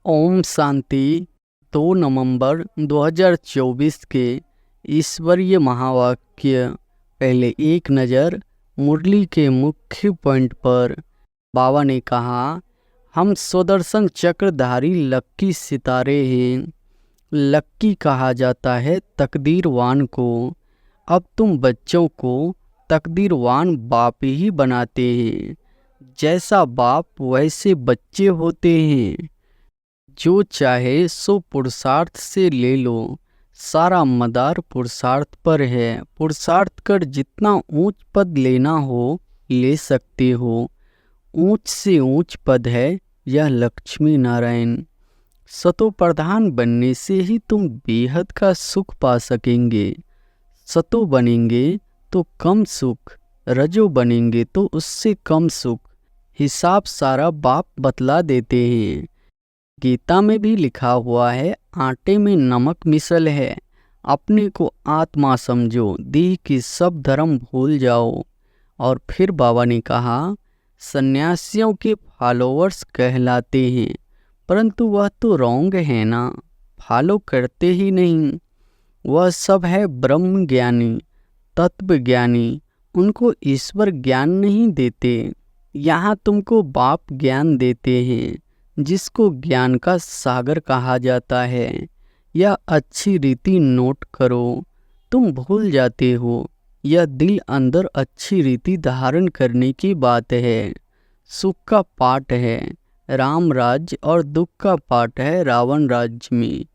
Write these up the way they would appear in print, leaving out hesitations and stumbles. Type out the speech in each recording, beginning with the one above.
ओम शांति। 2 नवंबर 2024 के ईश्वरीय महावाक्य। पहले एक नज़र मुरली के मुख्य पॉइंट पर। बाबा ने कहा, हम सुदर्शन चक्रधारी लक्की सितारे हैं। लक्की कहा जाता है तकदीरवान को। अब तुम बच्चों को तकदीरवान बाप ही बनाते हैं। जैसा बाप वैसे बच्चे होते हैं। जो चाहे सो पुरुषार्थ से ले लो। सारा मदार पुरुषार्थ पर है। पुरुषार्थ कर जितना ऊंच पद लेना हो ले सकते हो। ऊंच से ऊंच पद है यह लक्ष्मी नारायण। सतो प्रधान बनने से ही तुम बेहद का सुख पा सकेंगे। सतो बनेंगे तो कम सुख, रजो बनेंगे तो उससे कम सुख। हिसाब सारा बाप बतला देते हैं। गीता में भी लिखा हुआ है, आटे में नमक मिसल है। अपने को आत्मा समझो, देह की सब धर्म भूल जाओ। और फिर बाबा ने कहा, सन्यासियों के फॉलोअर्स कहलाते हैं, परंतु वह तो रॉन्ग है ना। फॉलो करते ही नहीं। वह सब है ब्रह्म ज्ञानी, तत्व ज्ञानी। उनको ईश्वर ज्ञान नहीं देते। यहाँ तुमको बाप ज्ञान देते हैं, जिसको ज्ञान का सागर कहा जाता है। यह अच्छी रीति नोट करो। तुम भूल जाते हो, यह दिल अंदर अच्छी रीति धारण करने की बात है। सुख का पाठ है राम राज्य और दुख का पाठ है रावण राज्य में।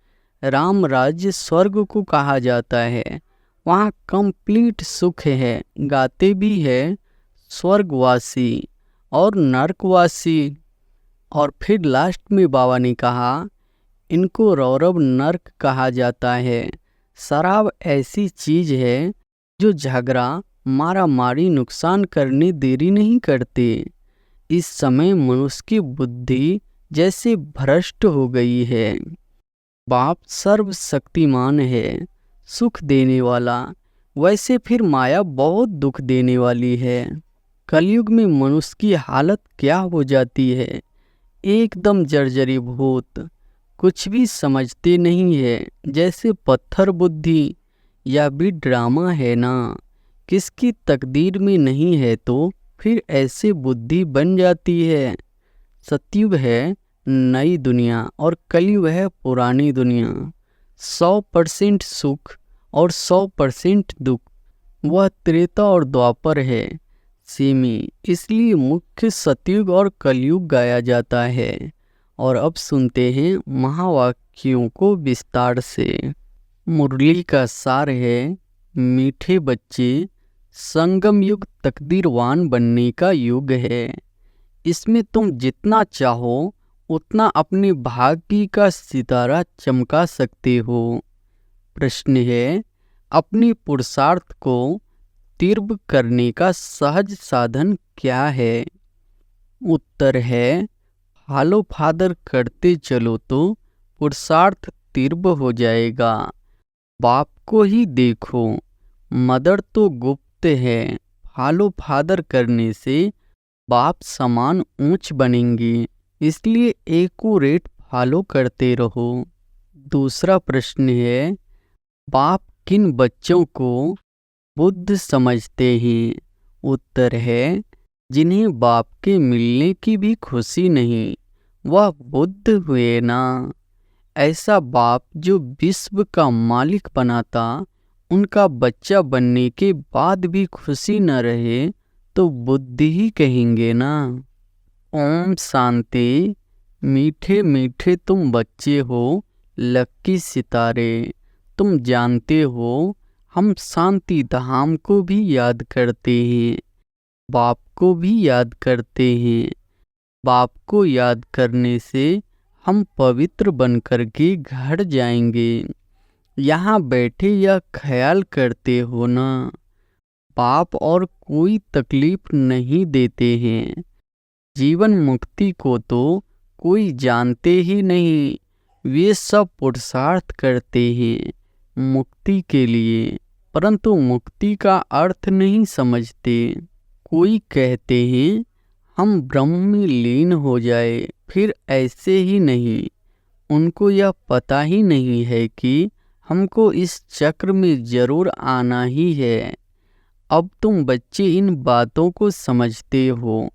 राम राज्य स्वर्ग को कहा जाता है। वहाँ कंप्लीट सुख है। गाते भी है स्वर्गवासी और नरकवासी। और फिर लास्ट में बाबा ने कहा, इनको रौरव नर्क कहा जाता है। शराब ऐसी चीज है जो झगड़ा मारा मारी नुकसान करने देरी नहीं करते। इस समय मनुष्य की बुद्धि जैसे भ्रष्ट हो गई है। बाप सर्वशक्तिमान है, सुख देने वाला। वैसे फिर माया बहुत दुख देने वाली है। कलयुग में मनुष्य की हालत क्या हो जाती है, एकदम जर्जरी भूत। कुछ भी समझते नहीं है, जैसे पत्थर बुद्धि। यह भी ड्रामा है ना। किसकी तकदीर में नहीं है तो फिर ऐसे बुद्धि बन जाती है। सतयुग है नई दुनिया और कलयुग है पुरानी दुनिया। 100% सुख और 100% दुख। वह त्रेता और द्वापर है सेमी। इसलिए मुख्य सतयुग और कलयुग गाया जाता है। और अब सुनते हैं महावाक्यों को विस्तार से। मुरली का सार है, मीठे बच्चे, संगम युग तकदीरवान बनने का युग है। इसमें तुम जितना चाहो उतना अपने भाग्य का सितारा चमका सकते हो। प्रश्न है, अपनी पुरुषार्थ को तीव्र करने का सहज साधन क्या है? उत्तर है, फॉलो फादर करते चलो तो पुरुषार्थ तीव्र हो जाएगा। बाप को ही देखो, मदर तो गुप्त है। फॉलो फादर करने से बाप समान ऊंच बनेंगे। इसलिए एक्यूरेट फॉलो करते रहो। दूसरा प्रश्न है, बाप किन बच्चों को बुद्ध समझते हैं? उत्तर है, जिन्हें बाप के मिलने की भी खुशी नहीं, वह बुद्ध हुए ना। ऐसा बाप जो विश्व का मालिक बनाता, उनका बच्चा बनने के बाद भी खुशी न रहे तो बुद्ध ही कहेंगे ना। ओम शांति। मीठे मीठे तुम बच्चे हो, लक्की सितारे। तुम जानते हो, हम शांति धाम को भी याद करते हैं, बाप को भी याद करते हैं। बाप को याद करने से हम पवित्र बनकर के घर जाएंगे। यहाँ बैठे यह ख्याल करते हो ना, बाप और कोई तकलीफ नहीं देते हैं। जीवन मुक्ति को तो कोई जानते ही नहीं। वे सब पुरुषार्थ करते हैं मुक्ति के लिए, परंतु मुक्ति का अर्थ नहीं समझते। कोई कहते हैं हम ब्रह्म में लीन हो जाए, फिर ऐसे ही नहीं। उनको यह पता ही नहीं है कि हमको इस चक्र में जरूर आना ही है। अब तुम बच्चे इन बातों को समझते हो।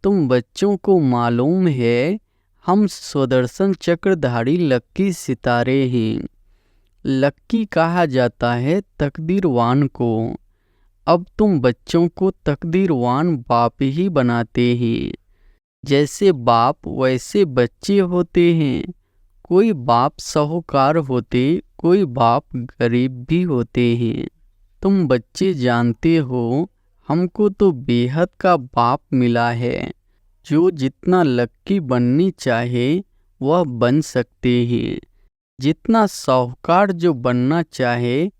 तुम बच्चों को मालूम है हम स्वदर्शन चक्रधारी लक्की सितारे हैं। लक्की कहा जाता है तकदीरवान को। अब तुम बच्चों को तकदीरवान बाप ही बनाते हैं। जैसे बाप वैसे बच्चे होते हैं। कोई बाप साहूकार होते, कोई बाप गरीब भी होते हैं। तुम बच्चे जानते हो हमको तो बेहद का बाप मिला है, जो जितना लक्की बननी चाहे वह बन सकते हैं। जितना साहूकार जो बनना चाहे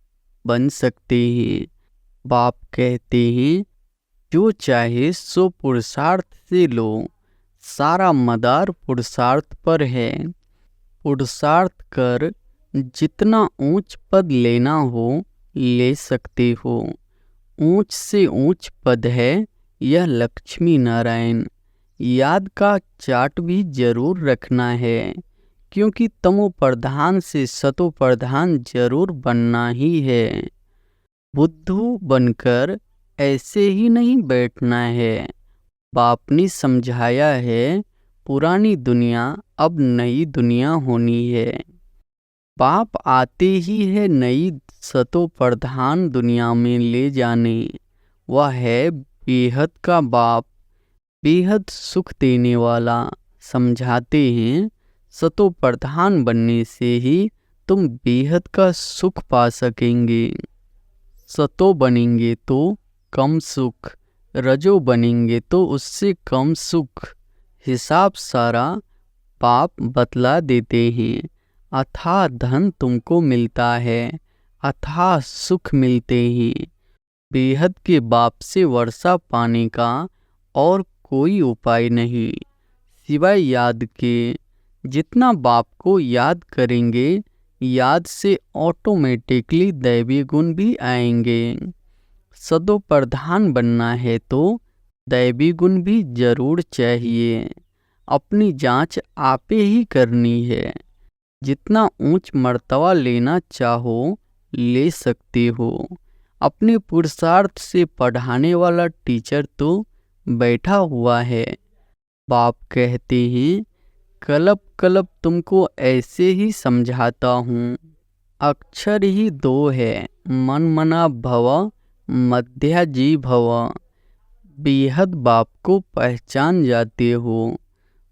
बन सकते हैं। बाप कहते हैं जो चाहे सो पुरुषार्थ से लो, सारा मदार पुरुषार्थ पर है। पुरुषार्थ कर जितना ऊंच पद लेना हो ले सकते हो। ऊंच से ऊंच पद है यह लक्ष्मी नारायण। याद का चार्ट भी जरूर रखना है, क्योंकि तमो प्रधान से सतो प्रधान जरूर बनना ही है। बुद्धू बनकर ऐसे ही नहीं बैठना है। बाप ने समझाया है पुरानी दुनिया अब नई दुनिया होनी है। बाप आते ही है नई सतो प्रधान दुनिया में ले जाने। वह है बेहद का बाप, बेहद सुख देने वाला। समझाते हैं सतो प्रधान बनने से ही तुम बेहद का सुख पा सकेंगे। सतो बनेंगे तो कम सुख, रजो बनेंगे तो उससे कम सुख। हिसाब सारा बाप बतला देते हैं। अथाह धन तुमको मिलता है, अथाह सुख मिलते हैं। बेहद के बाप से वर्षा पाने का और कोई उपाय नहीं सिवाय याद के। जितना बाप को याद करेंगे, याद से ऑटोमेटिकली दैवी गुण भी आएंगे। सदो प्रधान बनना है तो दैवी गुण भी जरूर चाहिए। अपनी जांच आपे ही करनी है। जितना ऊंच मर्तबा लेना चाहो ले सकते हो। अपने पुरुषार्थ से पढ़ाने वाला टीचर तो बैठा हुआ है। बाप कहते हैं कलप कलप तुमको ऐसे ही समझाता हूँ। अक्षर ही दो है, मन मना भव, मध्या जी भव। बेहद बाप को पहचान जाते हो।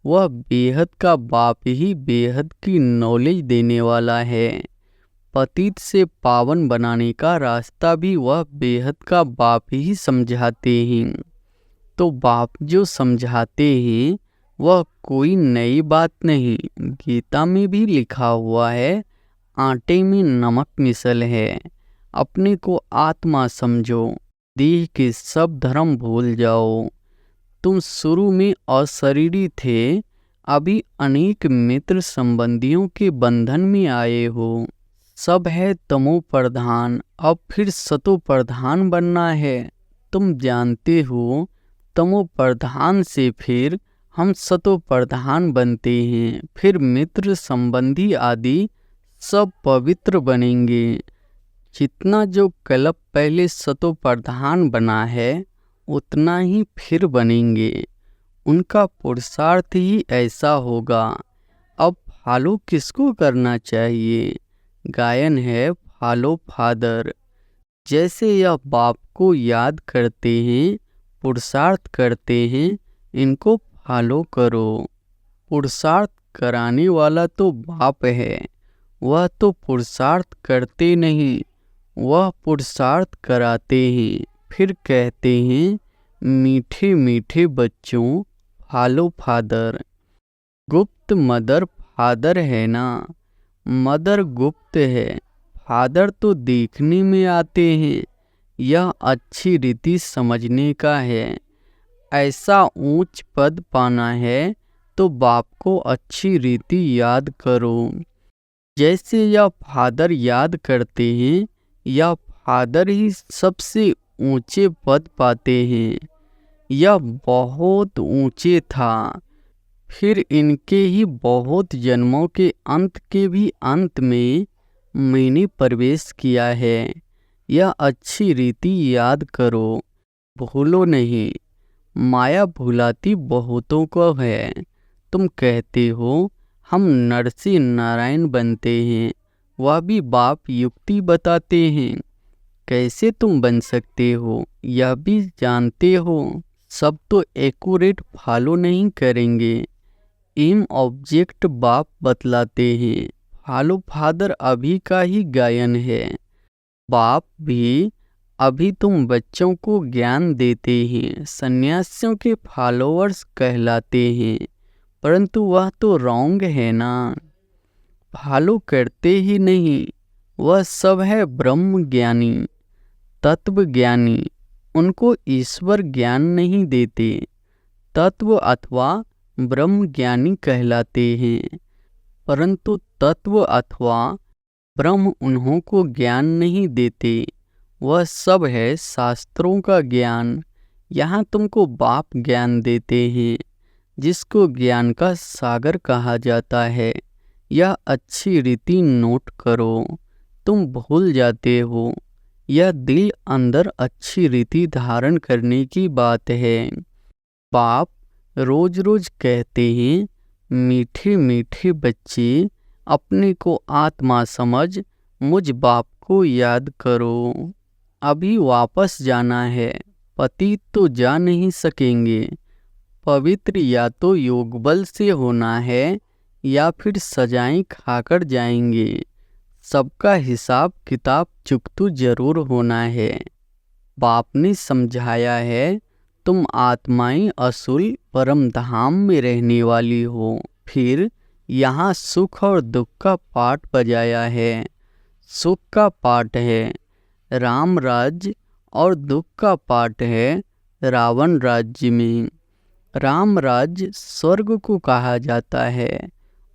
वह बेहद का बाप ही बेहद की नॉलेज देने वाला है। पतित से पावन बनाने का रास्ता भी वह बेहद का बाप ही समझाते हैं। तो बाप जो समझाते हैं वह कोई नई बात नहीं। गीता में भी लिखा हुआ है आटे में नमक मिसल है। अपने को आत्मा समझो, देह के सब धर्म भूल जाओ। तुम शुरू में अशरीरी थे, अभी अनेक मित्र संबंधियों के बंधन में आए हो। सब है तमो प्रधान, अब फिर सतो प्रधान बनना है। तुम जानते हो तमो प्रधान से फिर हम सतो प्रधान बनते हैं। फिर मित्र संबंधी आदि सब पवित्र बनेंगे। जितना जो कल्प पहले सतो प्रधान बना है उतना ही फिर बनेंगे। उनका पुरुषार्थ ही ऐसा होगा। अब फॉलो किसको करना चाहिए? गायन है फॉलो फादर। जैसे यह बाप को याद करते हैं, पुरुषार्थ करते हैं, इनको फॉलो करो। पुरुषार्थ कराने वाला तो बाप है, वह तो पुरुषार्थ करते नहीं, वह पुरुषार्थ कराते हैं। फिर कहते हैं मीठे मीठे बच्चों फॉलो फादर। गुप्त मदर फादर है ना, मदर गुप्त है, फादर तो देखने में आते हैं। यह अच्छी रीति समझने का है। ऐसा ऊंच पद पाना है तो बाप को अच्छी रीति याद करो। जैसे यह फादर याद करते हैं, यह फादर ही सबसे ऊंचे पद पाते हैं। यह बहुत ऊंचे था, फिर इनके ही बहुत जन्मों के अंत के भी अंत में मैंने प्रवेश किया है। यह अच्छी रीति याद करो, भूलो नहीं। माया भुलाती बहुतों को है। तुम कहते हो हम नर से नारायण बनते हैं, वह भी बाप युक्ति बताते हैं। कैसे तुम बन सकते हो यह भी जानते हो। सब तो एक्यूरेट फॉलो नहीं करेंगे। एम ऑब्जेक्ट बाप बतलाते हैं। फॉलो फादर अभी का ही गायन है। बाप भी अभी तुम बच्चों को ज्ञान देते हैं, सन्यासियों के फॉलोअर्स कहलाते हैं, परंतु वह तो रॉन्ग है ना। फॉलो करते ही नहीं, वह सब है ब्रह्म ज्ञानी, तत्व ज्ञानी। उनको ईश्वर ज्ञान नहीं देते। तत्व अथवा ब्रह्म ज्ञानी कहलाते हैं, परंतु तत्व अथवा ब्रह्म उन्हों को ज्ञान नहीं देते। वह सब है शास्त्रों का ज्ञान। यहाँ तुमको बाप ज्ञान देते हैं, जिसको ज्ञान का सागर कहा जाता है। यह अच्छी रीति नोट करो, तुम भूल जाते हो। यह दिल अंदर अच्छी रीति धारण करने की बात है। बाप रोज रोज कहते हैं, मीठे मीठे बच्चे अपने को आत्मा समझ मुझ बाप को याद करो। अभी वापस जाना है, पतित तो जा नहीं सकेंगे। पवित्र या तो योग बल से होना है या फिर सजाएं खाकर जाएंगे। सबका हिसाब किताब चुकतू जरूर होना है। बाप ने समझाया है, तुम आत्माएं असुल परम धाम में रहने वाली हो। फिर यहाँ सुख और दुख का पाठ बजाया है। सुख का पाठ है राम राज्य और दुख का पाठ है रावण राज्य में। राम राज्य स्वर्ग को कहा जाता है,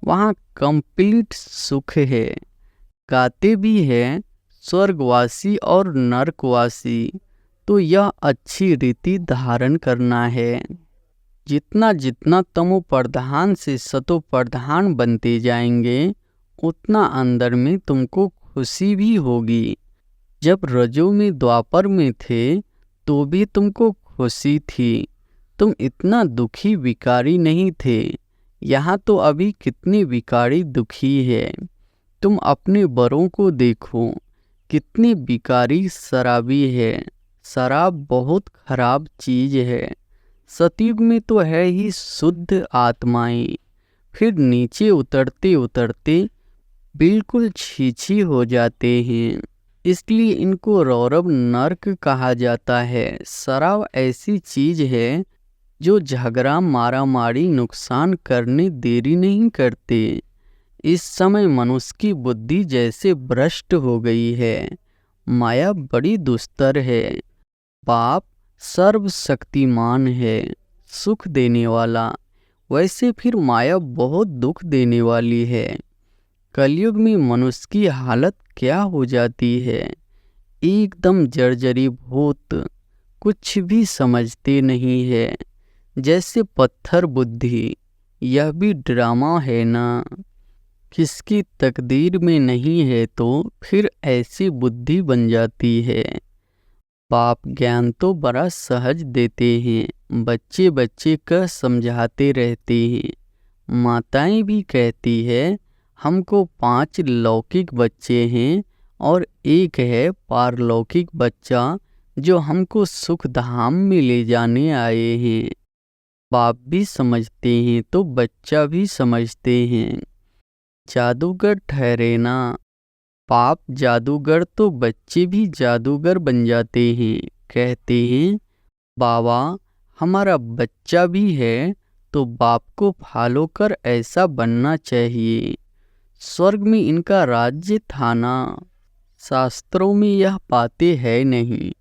वहाँ कंप्लीट सुख है। गाते भी है स्वर्गवासी और नरकवासी। तो यह अच्छी रीति धारण करना है। जितना जितना तमो प्रधान से सतो प्रधान बनते जाएंगे, उतना अंदर में तुमको खुशी भी होगी। जब रजो में द्वापर में थे तो भी तुमको खुशी थी। तुम इतना दुखी विकारी नहीं थे। यहाँ तो अभी कितनी विकारी दुखी है। तुम अपने बड़ों को देखो, कितनी विकारी शराबी है। शराब बहुत खराब चीज है। सतयुग में तो है ही शुद्ध आत्माएं, फिर नीचे उतरते उतरते बिल्कुल छीछी हो जाते हैं। इसलिए इनको रौरव नर्क कहा जाता है। शराब ऐसी चीज है जो झगड़ा मारा मारी नुकसान करने देरी नहीं करते। इस समय मनुष्य की बुद्धि जैसे भ्रष्ट हो गई है। माया बड़ी दुस्तर है। बाप सर्वशक्तिमान है, सुख देने वाला। वैसे फिर माया बहुत दुख देने वाली है। कलयुग में मनुष्य की हालत क्या हो जाती है, एकदम जर्जरी भूत, कुछ भी समझते नहीं है, जैसे पत्थर बुद्धि। यह भी ड्रामा है ना। किसकी तकदीर में नहीं है तो फिर ऐसी बुद्धि बन जाती है। बाप ज्ञान तो बड़ा सहज देते हैं, बच्चे बच्चे का समझाते रहते हैं। माताएं भी कहती है, हमको 5 लौकिक बच्चे हैं और एक है पारलौकिक बच्चा जो हमको सुख धाम में ले जाने आए हैं। बाप भी समझते हैं तो बच्चा भी समझते हैं। जादूगर ठहरे ना। बाप जादूगर तो बच्चे भी जादूगर बन जाते हैं। कहते हैं, बाबा हमारा बच्चा भी है तो बाप को फॉलो कर ऐसा बनना चाहिए। स्वर्ग में इनका राज्य था ना। शास्त्रों में यह बातें है नहीं।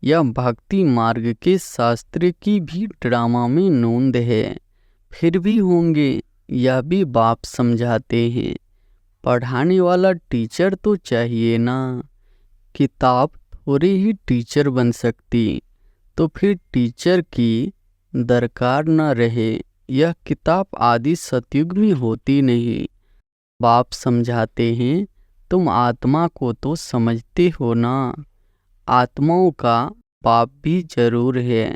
यह भक्ति मार्ग के शास्त्र की भी ड्रामा में नोंद है। फिर भी होंगे, यह भी बाप समझाते हैं। पढ़ाने वाला टीचर तो चाहिए ना। किताब थोड़ी ही टीचर बन सकती, तो फिर टीचर की दरकार न रहे। यह किताब आदि सतयुग में होती नहीं। बाप समझाते हैं, तुम आत्मा को तो समझते हो ना। आत्माओं का बाप भी जरूर है।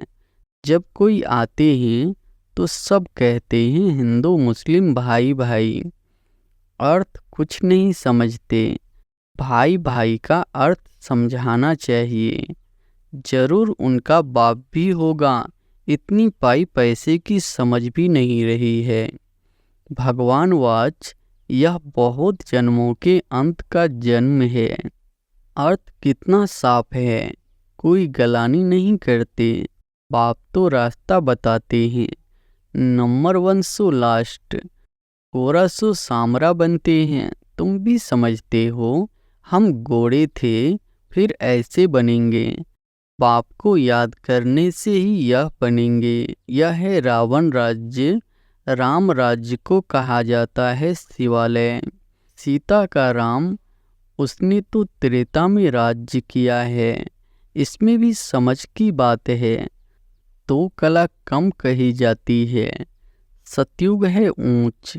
जब कोई आते हैं तो सब कहते हैं हिंदू मुस्लिम भाई भाई, अर्थ कुछ नहीं समझते। भाई भाई का अर्थ समझाना चाहिए। जरूर उनका बाप भी होगा, इतनी पाई पैसे की समझ भी नहीं रही है। भगवान वाच, यह बहुत जन्मों के अंत का जन्म है। अर्थ कितना साफ है, कोई गलानी नहीं करते। बाप तो रास्ता बताते हैं। नंबर 1 सो लास्ट, 1400 सामरा बनते हैं। तुम भी समझते हो, हम गोरे थे फिर ऐसे बनेंगे। बाप को याद करने से ही यह बनेंगे। यह है रावण राज्य। राम राज्य को कहा जाता है शिवालय। सीता का राम, उसने तो त्रेता में राज्य किया है। इसमें भी समझ की बात है, तो कला कम कही जाती है। सतयुग है ऊंच,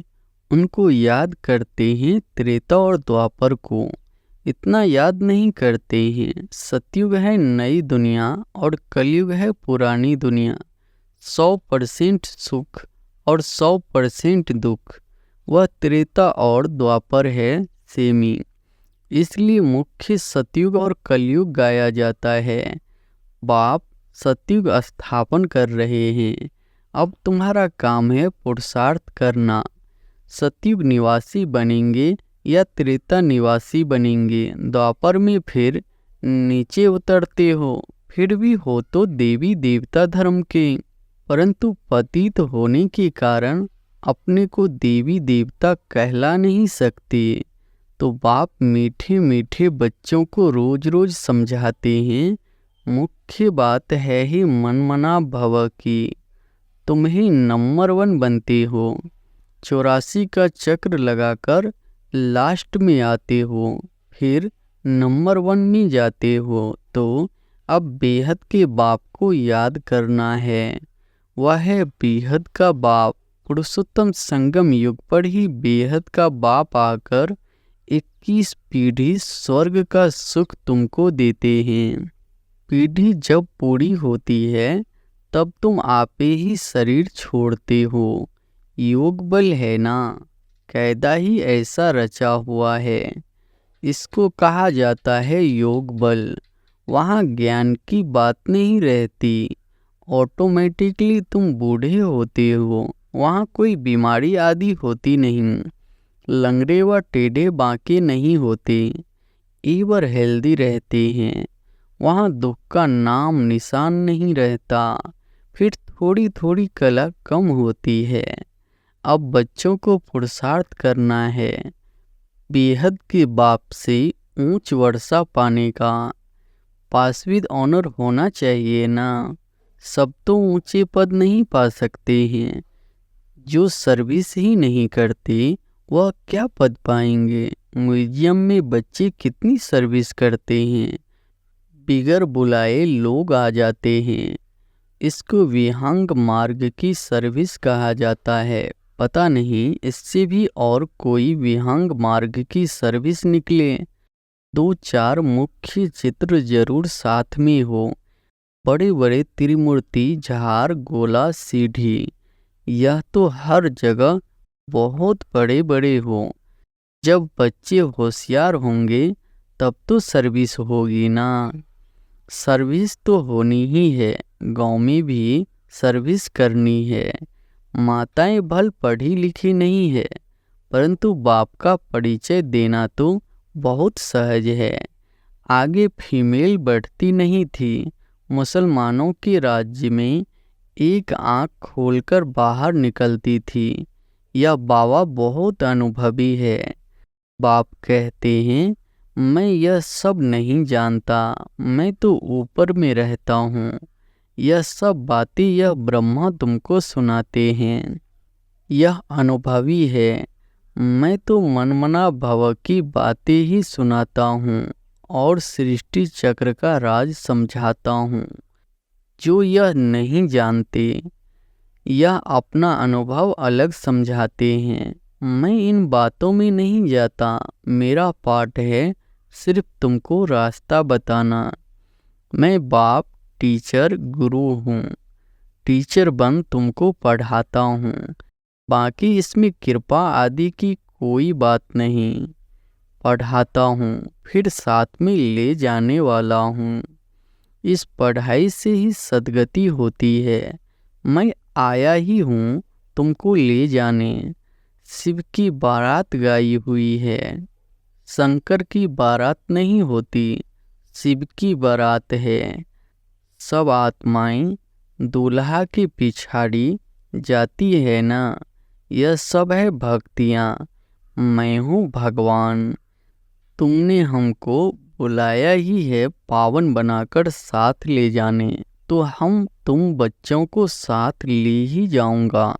उनको याद करते हैं त्रेता और द्वापर को, इतना याद नहीं करते हैं। सतयुग है नई दुनिया और कलयुग है पुरानी दुनिया। 100% सुख और 100% दुख, वह त्रेता और द्वापर है सेमी। इसलिए मुख्य सतयुग और कलयुग गाया जाता है। बाप सतयुग स्थापन कर रहे हैं। अब तुम्हारा काम है पुरुषार्थ करना। सतयुग निवासी बनेंगे या त्रेता निवासी बनेंगे। द्वापर में फिर नीचे उतरते हो, फिर भी हो तो देवी देवता धर्म के, परंतु पतित होने के कारण अपने को देवी देवता कहला नहीं सकते। तो बाप मीठे मीठे बच्चों को रोज रोज समझाते हैं। मुख्य बात है ही मनमना भव की। तुम ही नंबर 1 बनते हो। 84 का चक्र लगाकर लास्ट में आते हो, फिर नंबर 1 में जाते हो। तो अब बेहद के बाप को याद करना है। वह है बेहद का बाप। पुरुषोत्तम संगम युग पर ही बेहद का बाप आकर 21 पीढ़ी स्वर्ग का सुख तुमको देते हैं। पीढ़ी जब पूरी होती है तब तुम आपे ही शरीर छोड़ते हो। योग बल है ना, कायदा ही ऐसा रचा हुआ है। इसको कहा जाता है योग बल। वहाँ ज्ञान की बात नहीं रहती, ऑटोमेटिकली तुम बूढ़े होते हो। वहाँ कोई बीमारी आदि होती नहीं, लंगड़े व टेढ़े बांके नहीं होते, एवर हेल्दी रहते हैं। वहाँ दुख का नाम निशान नहीं रहता। फिर थोड़ी थोड़ी कला कम होती है। अब बच्चों को पुरुषार्थ करना है, बेहद के बाप से ऊंच वर्षा पाने का। पास विद ऑनर होना चाहिए ना। सब तो ऊंचे पद नहीं पा सकते हैं। जो सर्विस ही नहीं करते वह क्या पद पाएंगे। म्यूजियम में बच्चे कितनी सर्विस करते हैं, बिगर बुलाए लोग आ जाते हैं। इसको विहंग मार्ग की सर्विस कहा जाता है। पता नहीं इससे भी और कोई विहंग मार्ग की सर्विस निकले। 2-4 मुख्य चित्र जरूर साथ में हो। बड़े बड़े त्रिमूर्ति, झार, गोला, सीढ़ी, यह तो हर जगह बहुत बड़े बड़े हो। जब बच्चे होशियार होंगे तब तो सर्विस होगी ना। सर्विस तो होनी ही है, गांव में भी सर्विस करनी है। माताएं भल पढ़ी लिखी नहीं है, परंतु बाप का परिचय देना तो बहुत सहज है। आगे फीमेल बढ़ती नहीं थी। मुसलमानों के राज्य में एक आंख खोलकर बाहर निकलती थी। यह बाबा बहुत अनुभवी है। बाप कहते हैं, मैं यह सब नहीं जानता, मैं तो ऊपर में रहता हूँ। यह सब बातें यह ब्रह्मा तुमको सुनाते हैं। यह अनुभवी है। मैं तो मनमना भव की बातें ही सुनाता हूँ और सृष्टि चक्र का राज समझाता हूँ। जो यह नहीं जानते, या अपना अनुभव अलग समझाते हैं। मैं इन बातों में नहीं जाता। मेरा पाठ है सिर्फ तुमको रास्ता बताना। मैं बाप, टीचर, गुरु हूँ। टीचर बन तुमको पढ़ाता हूँ। बाकी इसमें कृपा आदि की कोई बात नहीं। पढ़ाता हूँ फिर साथ में ले जाने वाला हूँ। इस पढ़ाई से ही सद्गति होती है। मैं आया ही हूँ तुमको ले जाने। शिव की बारात गाई हुई है। शंकर की बारात नहीं होती, शिव की बारात है। सब आत्माएं दूल्हा के पिछाड़ी जाती है ना। यह सब है भक्तियाँ। मैं हूँ भगवान। तुमने हमको बुलाया ही है पावन बनाकर साथ ले जाने, तो हम तुम बच्चों को साथ ले ही जाऊंगा।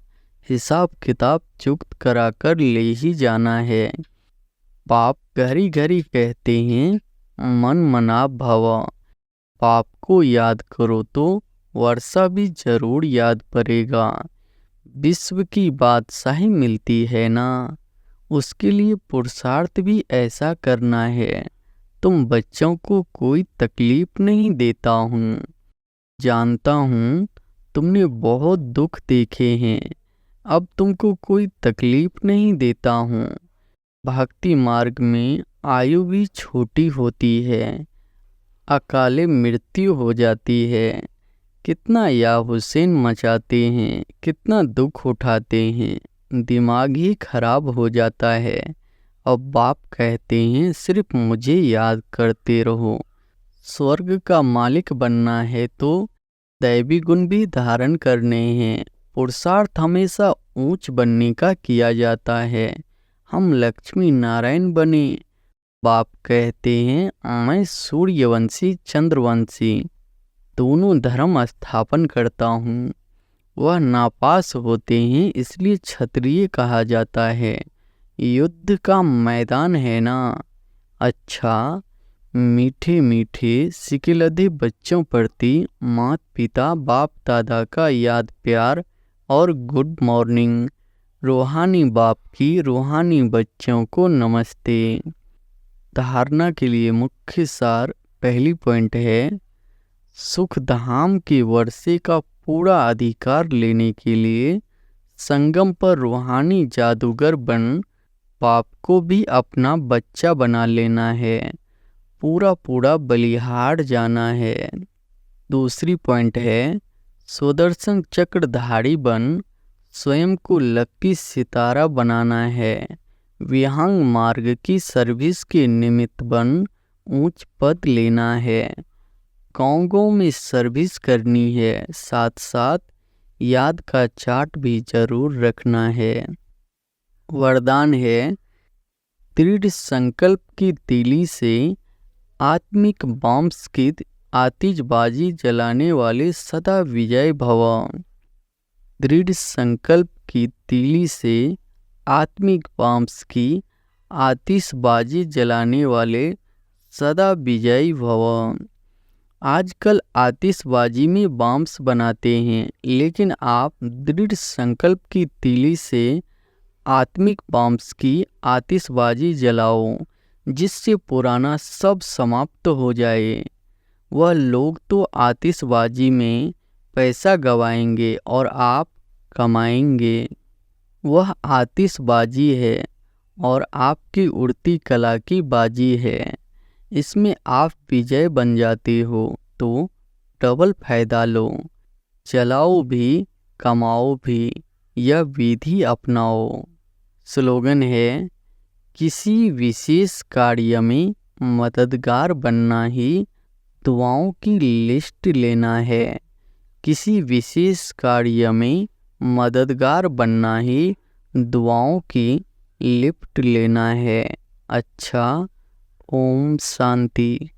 हिसाब किताब चुक्त कराकर ले ही जाना है। पाप घड़ी घड़ी कहते हैं मन मना भव। पाप को याद करो तो वर्षा भी जरूर याद पड़ेगा। विश्व की बादशाही मिलती है ना, उसके लिए पुरुषार्थ भी ऐसा करना है। तुम बच्चों को कोई तकलीफ नहीं देता हूँ। जानता हूँ तुमने बहुत दुख देखे हैं। अब तुमको कोई तकलीफ नहीं देता हूँ। भक्ति मार्ग में आयु भी छोटी होती है। अकाले मृत्यु हो जाती है। कितना या हुसैन मचाते हैं, कितना दुख उठाते हैं। दिमाग ही खराब हो जाता है। अब बाप कहते हैं सिर्फ मुझे याद करते रहो। स्वर्ग का मालिक बनना है तो दैवी गुण भी धारण करने हैं। पुरुषार्थ हमेशा ऊंच बनने का किया जाता है। हम लक्ष्मी नारायण बने। बाप कहते हैं मैं सूर्यवंशी चंद्रवंशी दोनों धर्म स्थापन करता हूँ। वह नापास होते हैं इसलिए क्षत्रिय कहा जाता है। युद्ध का मैदान है ना। अच्छा, मीठे मीठे सिकिलधे बच्चों प्रति माता पिता बाप दादा का याद प्यार और गुड मॉर्निंग। रूहानी बाप की रूहानी बच्चों को नमस्ते। धारणा के लिए मुख्य सार पहली पॉइंट है, सुख धाम के वर्षे का पूरा अधिकार लेने के लिए संगम पर रूहानी जादूगर बन बाप को भी अपना बच्चा बना लेना है। पूरा पूरा बलिहार जाना है। दूसरी पॉइंट है, सुदर्शन चक्रधारी बन स्वयं को लकी सितारा बनाना है। विहंग मार्ग की सर्विस के निमित्त बन ऊंच पद लेना है। गाँव में सर्विस करनी है, साथ साथ याद का चार्ट भी जरूर रखना है। वरदान है, दृढ़ संकल्प की तीली से आत्मिक बॉम्ब्स की आतिशबाजी जलाने वाले सदा विजय भव। दृढ़ संकल्प की तीली से आत्मिक बॉम्ब्स की आतिशबाजी जलाने वाले सदा विजयी भव। आजकल आतिशबाजी में बॉम्ब्स बनाते हैं, लेकिन आप दृढ़ संकल्प की तीली से आत्मिक बॉम्ब्स की आतिशबाजी जलाओ, जिससे पुराना सब समाप्त हो जाए। वह लोग तो आतिशबाजी में पैसा गवाएंगे और आप कमाएंगे। वह आतिशबाजी है और आपकी उड़ती कला की बाजी है। इसमें आप विजय बन जाते हो तो डबल फायदा लो। चलाओ भी कमाओ भी, यह विधि अपनाओ। स्लोगन है, किसी विशेष कार्य में मददगार बनना ही दुआओं की लिस्ट लेना है। किसी विशेष कार्य में मददगार बनना ही दुआओं की लिफ्ट लेना है। अच्छा, ओम शांति।